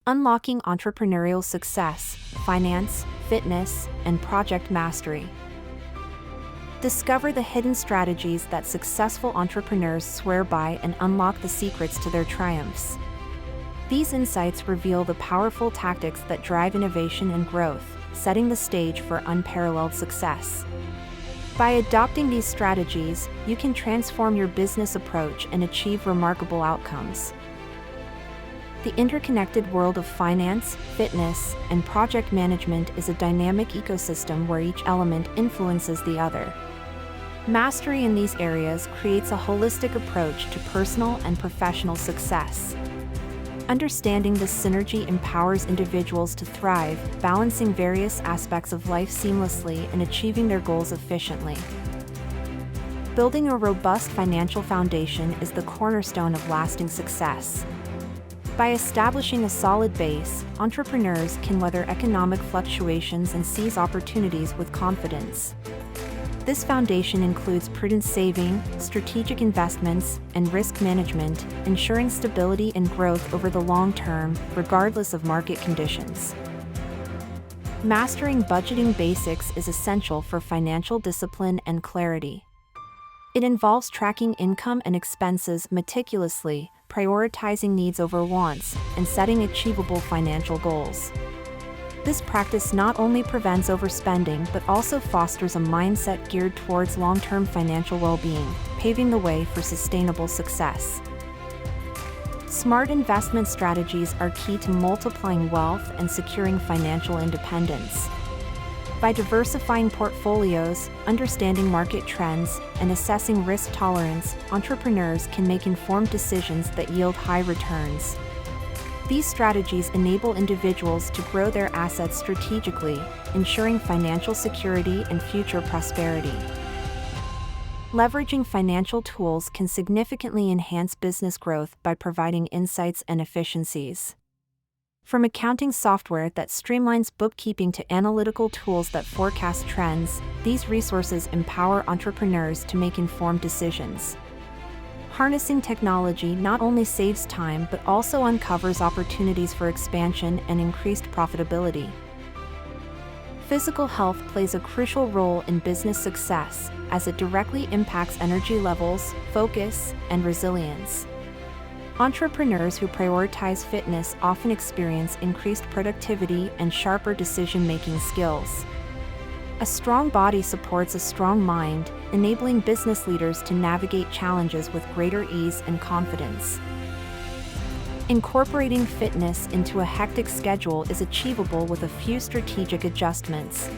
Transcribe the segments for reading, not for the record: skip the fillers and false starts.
Unlocking entrepreneurial success, finance, fitness, and project mastery. Discover the hidden strategies that successful entrepreneurs swear by and unlock the secrets to their triumphs. These insights reveal the powerful tactics that drive innovation and growth, setting the stage for unparalleled success. By adopting these strategies, you can transform your business approach and achieve remarkable outcomes. The interconnected world of finance, fitness, and project management is a dynamic ecosystem where each element influences the other. Mastery in these areas creates a holistic approach to personal and professional success. Understanding this synergy empowers individuals to thrive, balancing various aspects of life seamlessly and achieving their goals efficiently. Building a robust financial foundation is the cornerstone of lasting success. By establishing a solid base, entrepreneurs can weather economic fluctuations and seize opportunities with confidence. This foundation includes prudent saving, strategic investments, and risk management, ensuring stability and growth over the long term, regardless of market conditions. Mastering budgeting basics is essential for financial discipline and clarity. It involves tracking income and expenses meticulously, prioritizing needs over wants, and setting achievable financial goals. This practice not only prevents overspending but also fosters a mindset geared towards long-term financial well-being, paving the way for sustainable success. Smart investment strategies are key to multiplying wealth and securing financial independence. By diversifying portfolios, understanding market trends, and assessing risk tolerance, entrepreneurs can make informed decisions that yield high returns. These strategies enable individuals to grow their assets strategically, ensuring financial security and future prosperity. Leveraging financial tools can significantly enhance business growth by providing insights and efficiencies. From accounting software that streamlines bookkeeping to analytical tools that forecast trends, these resources empower entrepreneurs to make informed decisions. Harnessing technology not only saves time but also uncovers opportunities for expansion and increased profitability. Physical health plays a crucial role in business success, as it directly impacts energy levels, focus, and resilience. Entrepreneurs who prioritize fitness often experience increased productivity and sharper decision-making skills. A strong body supports a strong mind, enabling business leaders to navigate challenges with greater ease and confidence. Incorporating fitness into a hectic schedule is achievable with a few strategic adjustments.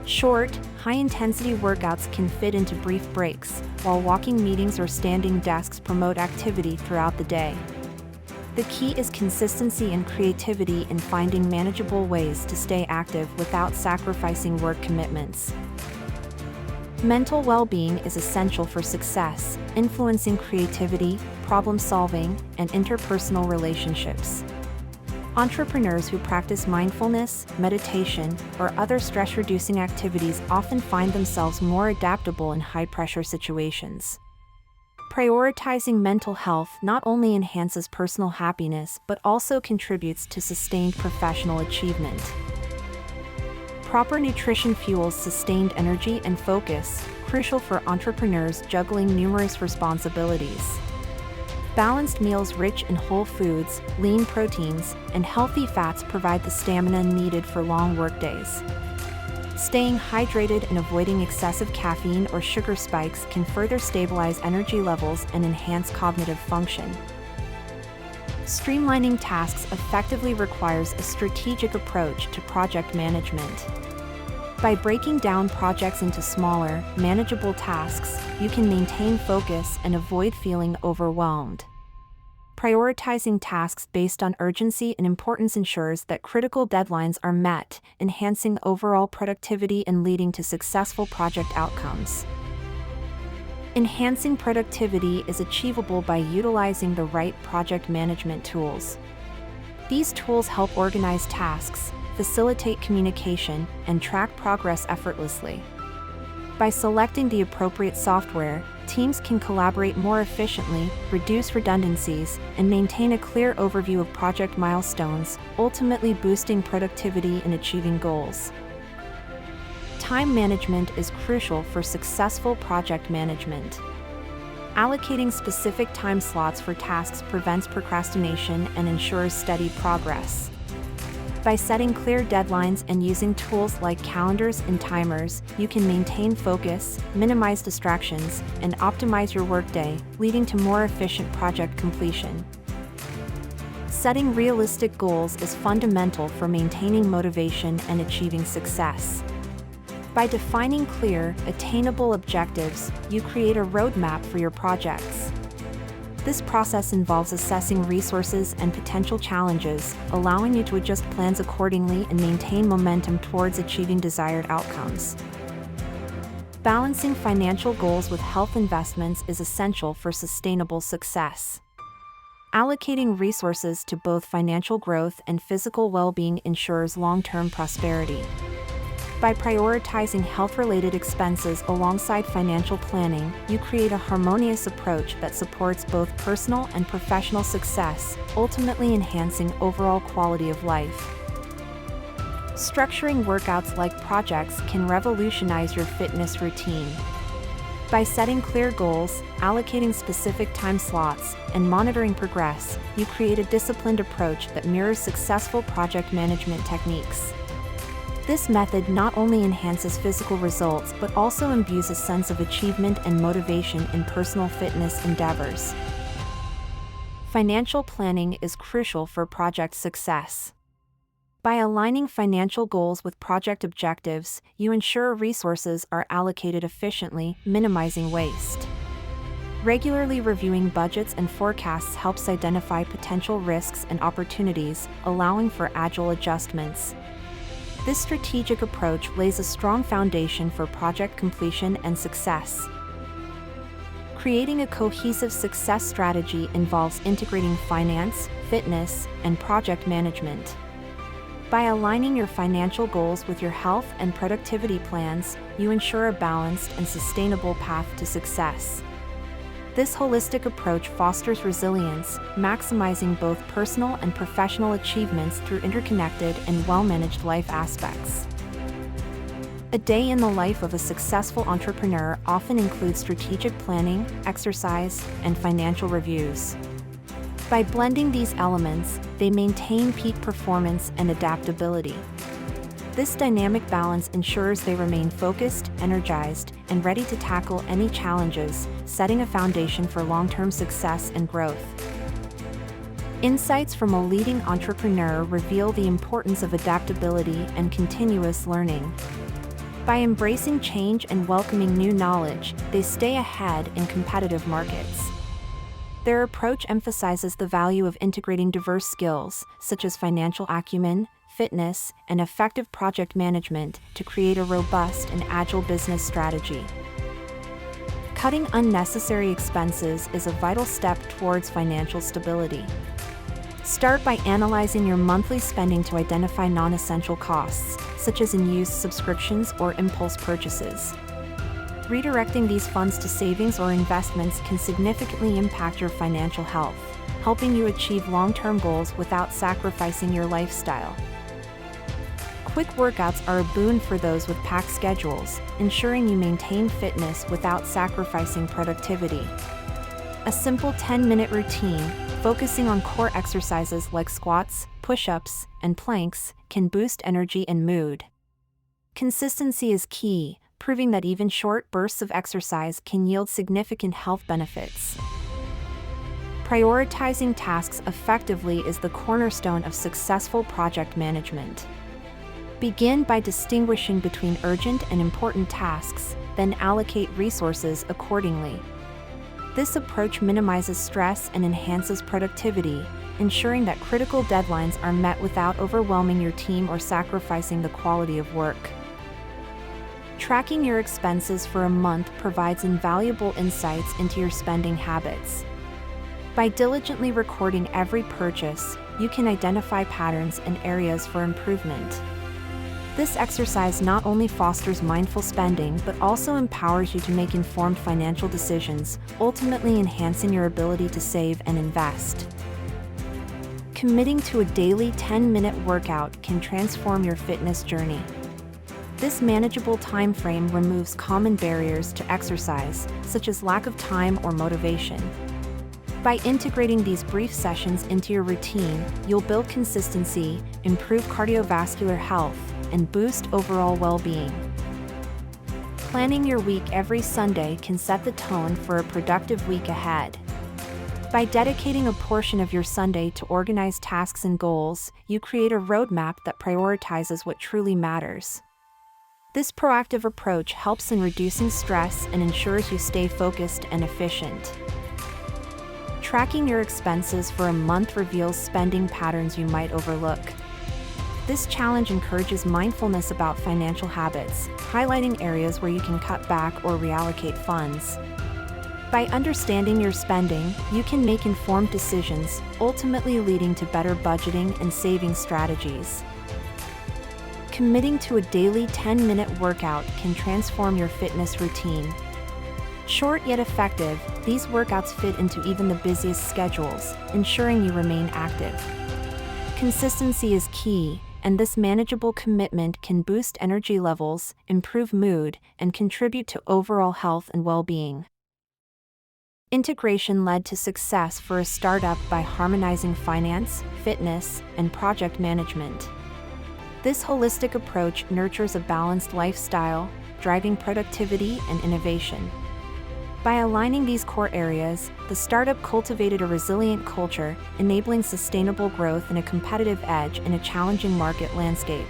Short, high-intensity workouts can fit into brief breaks, while walking meetings or standing desks promote activity throughout the day. The key is consistency and creativity in finding manageable ways to stay active without sacrificing work commitments. Mental well-being is essential for success, influencing creativity, problem-solving, and interpersonal relationships. Entrepreneurs who practice mindfulness, meditation, or other stress-reducing activities often find themselves more adaptable in high-pressure situations. Prioritizing mental health not only enhances personal happiness but also contributes to sustained professional achievement. Proper nutrition fuels sustained energy and focus, crucial for entrepreneurs juggling numerous responsibilities. Balanced meals rich in whole foods, lean proteins, and healthy fats provide the stamina needed for long workdays. Staying hydrated and avoiding excessive caffeine or sugar spikes can further stabilize energy levels and enhance cognitive function. Streamlining tasks effectively requires a strategic approach to project management. By breaking down projects into smaller, manageable tasks, you can maintain focus and avoid feeling overwhelmed. Prioritizing tasks based on urgency and importance ensures that critical deadlines are met, enhancing overall productivity and leading to successful project outcomes. Enhancing productivity is achievable by utilizing the right project management tools. These tools help organize tasks, facilitate communication, and track progress effortlessly. By selecting the appropriate software, teams can collaborate more efficiently, reduce redundancies, and maintain a clear overview of project milestones, ultimately boosting productivity and achieving goals. Time management is crucial for successful project management. Allocating specific time slots for tasks prevents procrastination and ensures steady progress. By setting clear deadlines and using tools like calendars and timers, you can maintain focus, minimize distractions, and optimize your workday, leading to more efficient project completion. Setting realistic goals is fundamental for maintaining motivation and achieving success. By defining clear, attainable objectives, you create a roadmap for your projects. This process involves assessing resources and potential challenges, allowing you to adjust plans accordingly and maintain momentum towards achieving desired outcomes. Balancing financial goals with health investments is essential for sustainable success. Allocating resources to both financial growth and physical well-being ensures long-term prosperity. By prioritizing health-related expenses alongside financial planning, you create a harmonious approach that supports both personal and professional success, ultimately enhancing overall quality of life. Structuring workouts like projects can revolutionize your fitness routine. By setting clear goals, allocating specific time slots, and monitoring progress, you create a disciplined approach that mirrors successful project management techniques. This method not only enhances physical results but also imbues a sense of achievement and motivation in personal fitness endeavors. Financial planning is crucial for project success. By aligning financial goals with project objectives, you ensure resources are allocated efficiently, minimizing waste. Regularly reviewing budgets and forecasts helps identify potential risks and opportunities, allowing for agile adjustments. This strategic approach lays a strong foundation for project completion and success. Creating a cohesive success strategy involves integrating finance, fitness, and project management. By aligning your financial goals with your health and productivity plans, you ensure a balanced and sustainable path to success. This holistic approach fosters resilience, maximizing both personal and professional achievements through interconnected and well-managed life aspects. A day in the life of a successful entrepreneur often includes strategic planning, exercise, and financial reviews. By blending these elements, they maintain peak performance and adaptability. This dynamic balance ensures they remain focused, energized, and ready to tackle any challenges, setting a foundation for long-term success and growth. Insights from a leading entrepreneur reveal the importance of adaptability and continuous learning. By embracing change and welcoming new knowledge, they stay ahead in competitive markets. Their approach emphasizes the value of integrating diverse skills, such as financial acumen, fitness, and effective project management to create a robust and agile business strategy. Cutting unnecessary expenses is a vital step towards financial stability. Start by analyzing your monthly spending to identify non-essential costs, such as unused subscriptions or impulse purchases. Redirecting these funds to savings or investments can significantly impact your financial health, helping you achieve long-term goals without sacrificing your lifestyle. Quick workouts are a boon for those with packed schedules, ensuring you maintain fitness without sacrificing productivity. A simple 10-minute routine, focusing on core exercises like squats, push-ups, and planks, can boost energy and mood. Consistency is key, proving that even short bursts of exercise can yield significant health benefits. Prioritizing tasks effectively is the cornerstone of successful project management. Begin by distinguishing between urgent and important tasks, then allocate resources accordingly. This approach minimizes stress and enhances productivity, ensuring that critical deadlines are met without overwhelming your team or sacrificing the quality of work. Tracking your expenses for a month provides invaluable insights into your spending habits. By diligently recording every purchase, you can identify patterns and areas for improvement. This exercise not only fosters mindful spending but also empowers you to make informed financial decisions, ultimately enhancing your ability to save and invest. Committing to a daily 10-minute workout can transform your fitness journey. This manageable time frame removes common barriers to exercise, such as lack of time or motivation. By integrating these brief sessions into your routine, you'll build consistency, improve cardiovascular health, and boost overall well-being. Planning your week every Sunday can set the tone for a productive week ahead. By dedicating a portion of your Sunday to organize tasks and goals, you create a roadmap that prioritizes what truly matters. This proactive approach helps in reducing stress and ensures you stay focused and efficient. Tracking your expenses for a month reveals spending patterns you might overlook. This challenge encourages mindfulness about financial habits, highlighting areas where you can cut back or reallocate funds. By understanding your spending, you can make informed decisions, ultimately leading to better budgeting and saving strategies. Committing to a daily 10-minute workout can transform your fitness routine. Short yet effective, these workouts fit into even the busiest schedules, ensuring you remain active. Consistency is key, and this manageable commitment can boost energy levels, improve mood, and contribute to overall health and well-being. Integration led to success for a startup by harmonizing finance, fitness, and project management. This holistic approach nurtures a balanced lifestyle, driving productivity and innovation. By aligning these core areas, the startup cultivated a resilient culture, enabling sustainable growth and a competitive edge in a challenging market landscape.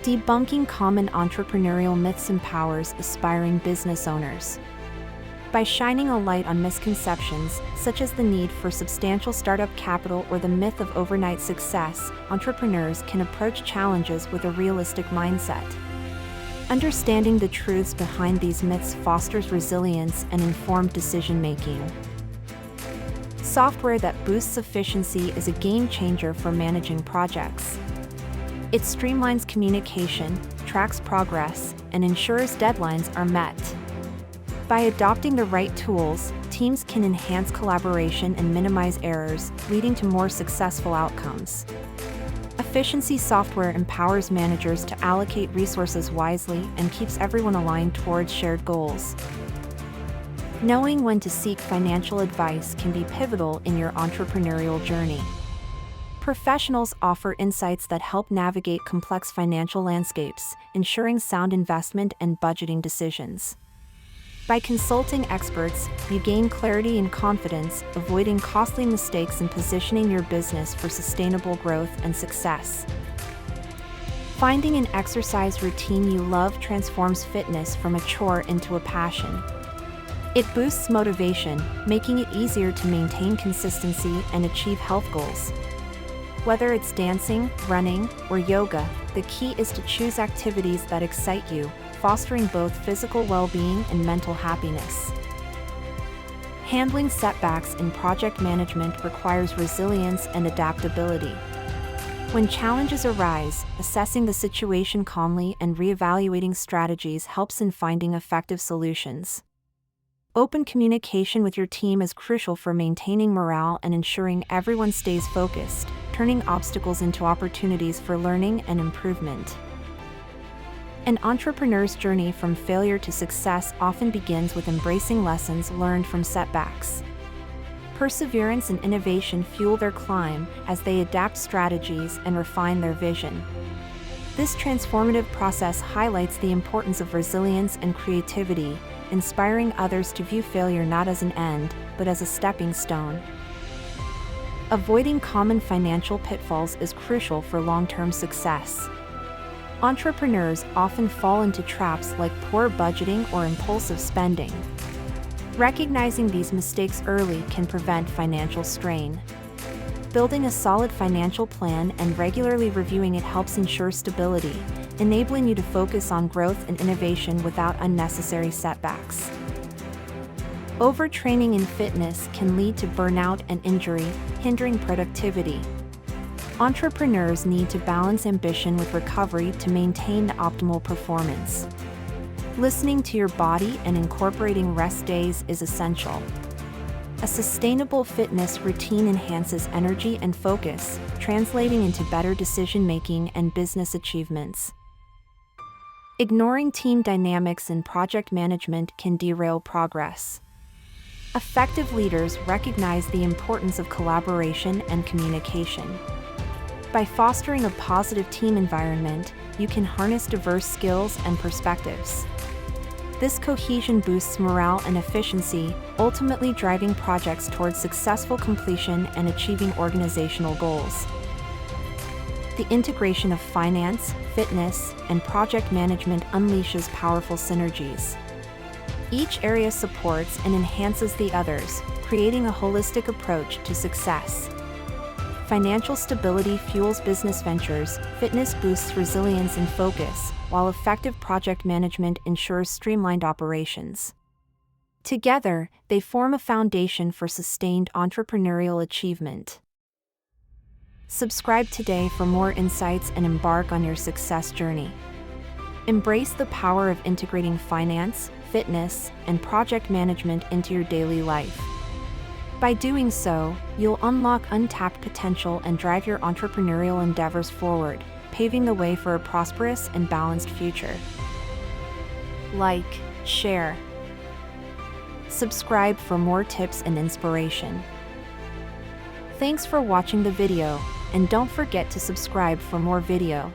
Debunking common entrepreneurial myths empowers aspiring business owners. By shining a light on misconceptions, such as the need for substantial startup capital or the myth of overnight success, entrepreneurs can approach challenges with a realistic mindset. Understanding the truths behind these myths fosters resilience and informed decision-making. Software that boosts efficiency is a game-changer for managing projects. It streamlines communication, tracks progress, and ensures deadlines are met. By adopting the right tools, teams can enhance collaboration and minimize errors, leading to more successful outcomes. Efficiency software empowers managers to allocate resources wisely and keeps everyone aligned towards shared goals. Knowing when to seek financial advice can be pivotal in your entrepreneurial journey. Professionals offer insights that help navigate complex financial landscapes, ensuring sound investment and budgeting decisions. By consulting experts, you gain clarity and confidence, avoiding costly mistakes and positioning your business for sustainable growth and success. Finding an exercise routine you love transforms fitness from a chore into a passion. It boosts motivation, making it easier to maintain consistency and achieve health goals. Whether it's dancing, running, or yoga, the key is to choose activities that excite you, fostering both physical well-being and mental happiness. Handling setbacks in project management requires resilience and adaptability. When challenges arise, assessing the situation calmly and reevaluating strategies helps in finding effective solutions. Open communication with your team is crucial for maintaining morale and ensuring everyone stays focused, turning obstacles into opportunities for learning and improvement. An entrepreneur's journey from failure to success often begins with embracing lessons learned from setbacks. Perseverance and innovation fuel their climb as they adapt strategies and refine their vision. This transformative process highlights the importance of resilience and creativity, inspiring others to view failure not as an end, but as a stepping stone. Avoiding common financial pitfalls is crucial for long-term success. Entrepreneurs often fall into traps like poor budgeting or impulsive spending. Recognizing these mistakes early can prevent financial strain. Building a solid financial plan and regularly reviewing it helps ensure stability, enabling you to focus on growth and innovation without unnecessary setbacks. Overtraining in fitness can lead to burnout and injury, hindering productivity. Entrepreneurs need to balance ambition with recovery to maintain optimal performance. Listening to your body and incorporating rest days is essential. A sustainable fitness routine enhances energy and focus, translating into better decision-making and business achievements. Ignoring team dynamics in project management can derail progress. Effective leaders recognize the importance of collaboration and communication. By fostering a positive team environment, you can harness diverse skills and perspectives. This cohesion boosts morale and efficiency, ultimately driving projects towards successful completion and achieving organizational goals. The integration of finance, fitness, and project management unleashes powerful synergies. Each area supports and enhances the others, creating a holistic approach to success. Financial stability fuels business ventures, fitness boosts resilience and focus, while effective project management ensures streamlined operations. Together, they form a foundation for sustained entrepreneurial achievement. Subscribe today for more insights and embark on your success journey. Embrace the power of integrating finance, fitness, and project management into your daily life. By doing so, you'll unlock untapped potential and drive your entrepreneurial endeavors forward, paving the way for a prosperous and balanced future. Like, share, subscribe for more tips and inspiration. Thanks for watching the video, and don't forget to subscribe for more video.